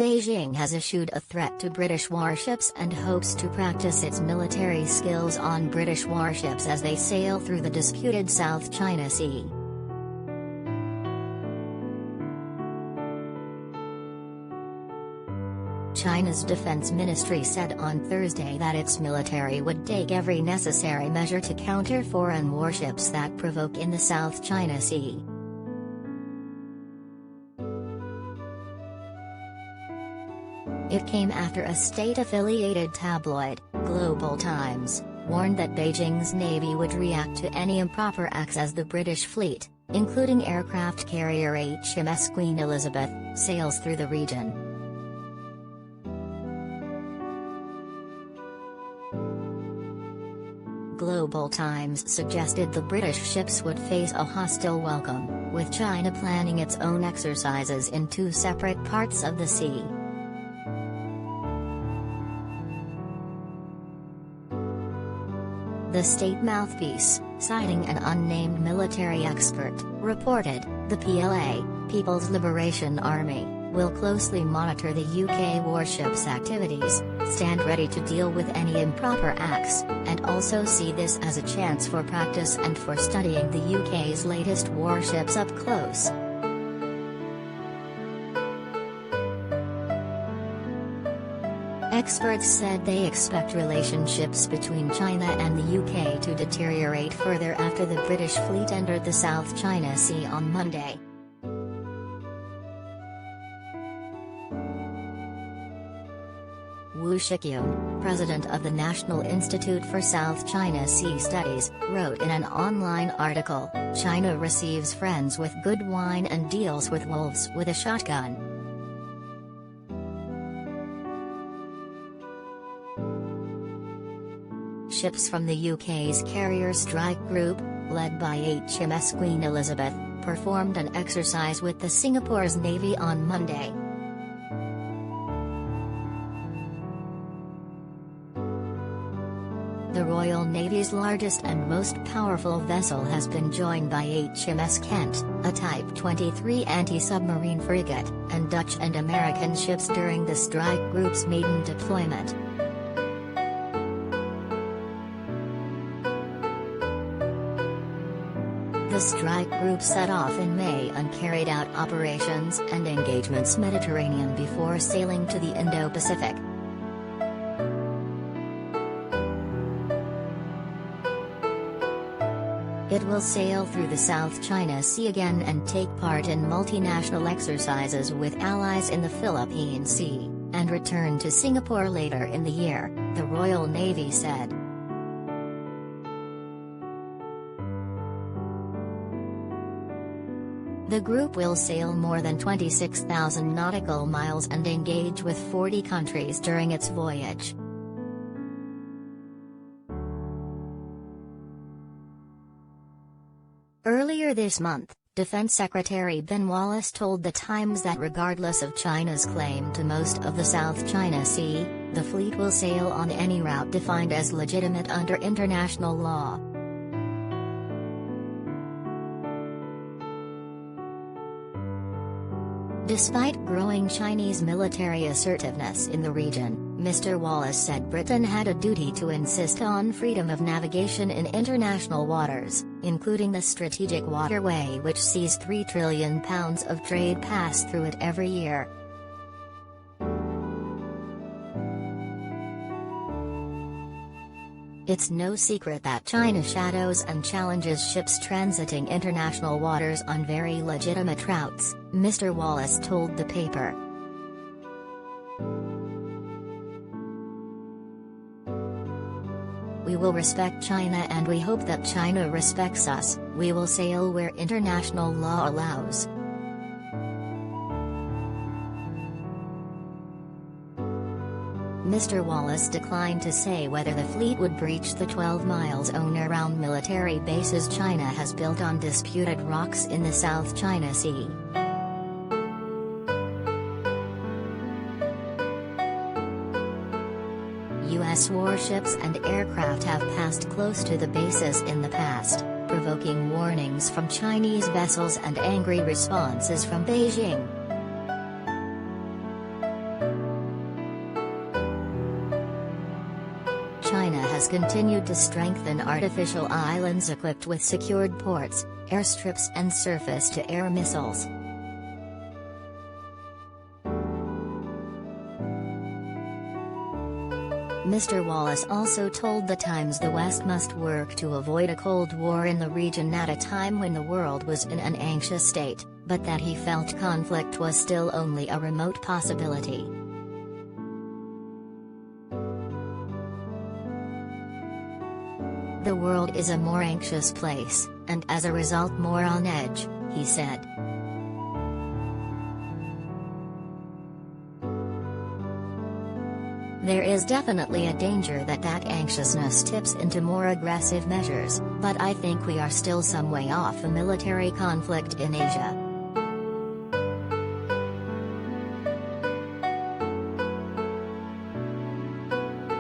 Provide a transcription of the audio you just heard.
Beijing has issued a threat to British warships and hopes to practice its military skills on British warships as they sail through the disputed South China Sea. China's defense ministry said on Thursday that its military would take every necessary measure to counter foreign warships that provoke in the South China Sea. It came after a state-affiliated tabloid, Global Times, warned that Beijing's navy would react to any improper acts as the British fleet, including aircraft carrier HMS Queen Elizabeth, sails through the region. Global Times suggested the British ships would face a hostile welcome, with China planning its own exercises in two separate parts of the sea. The state mouthpiece, citing an unnamed military expert, reported, "The PLA, People's Liberation Army, will closely monitor the UK warships' activities, stand ready to deal with any improper acts, and also see this as a chance for practice and for studying the UK's latest warships up close." Experts said they expect relationships between China and the UK to deteriorate further after the British fleet entered the South China Sea on Monday. Shicun, president of the National Institute for South China Sea Studies, wrote in an online article, "China receives friends with good wine and deals with wolves with a shotgun." Ships from the UK's carrier strike group, led by HMS Queen Elizabeth, performed an exercise with the Singapore's Navy on Monday. The Royal Navy's largest and most powerful vessel has been joined by HMS Kent, a Type 23 anti-submarine frigate, and Dutch and American ships during the strike group's maiden deployment. The strike group set off in May and carried out operations and engagements Mediterranean before sailing to the Indo-Pacific. It will sail through the South China Sea again and take part in multinational exercises with allies in the Philippine Sea, and return to Singapore later in the year, the Royal Navy said. The group will sail more than 26,000 nautical miles and engage with 40 countries during its voyage. Earlier this month, Defense Secretary Ben Wallace told The Times that regardless of China's claim to most of the South China Sea, the fleet will sail on any route defined as legitimate under international law. Despite growing Chinese military assertiveness in the region, Mr. Wallace said Britain had a duty to insist on freedom of navigation in international waters, including the strategic waterway which sees £3 trillion of trade pass through it every year. It's no secret that China shadows and challenges ships transiting international waters on very legitimate routes, Mr. Wallace told the paper. We will respect China and we hope that China respects us. We will sail where international law allows. Mr. Wallace declined to say whether the fleet would breach the 12-mile zone around military bases China has built on disputed rocks in the South China Sea. U.S. warships and aircraft have passed close to the bases in the past, provoking warnings from Chinese vessels and angry responses from Beijing. has continued to strengthen artificial islands equipped with secured ports, airstrips and surface-to-air missiles. Mr. Wallace also told The Times the West must work to avoid a Cold War in the region at a time when the world was in an anxious state, but that he felt conflict was still only a remote possibility. The world is a more anxious place, and as a result more on edge, he said. There is definitely a danger that anxiousness tips into more aggressive measures, but I think we are still some way off a military conflict in Asia.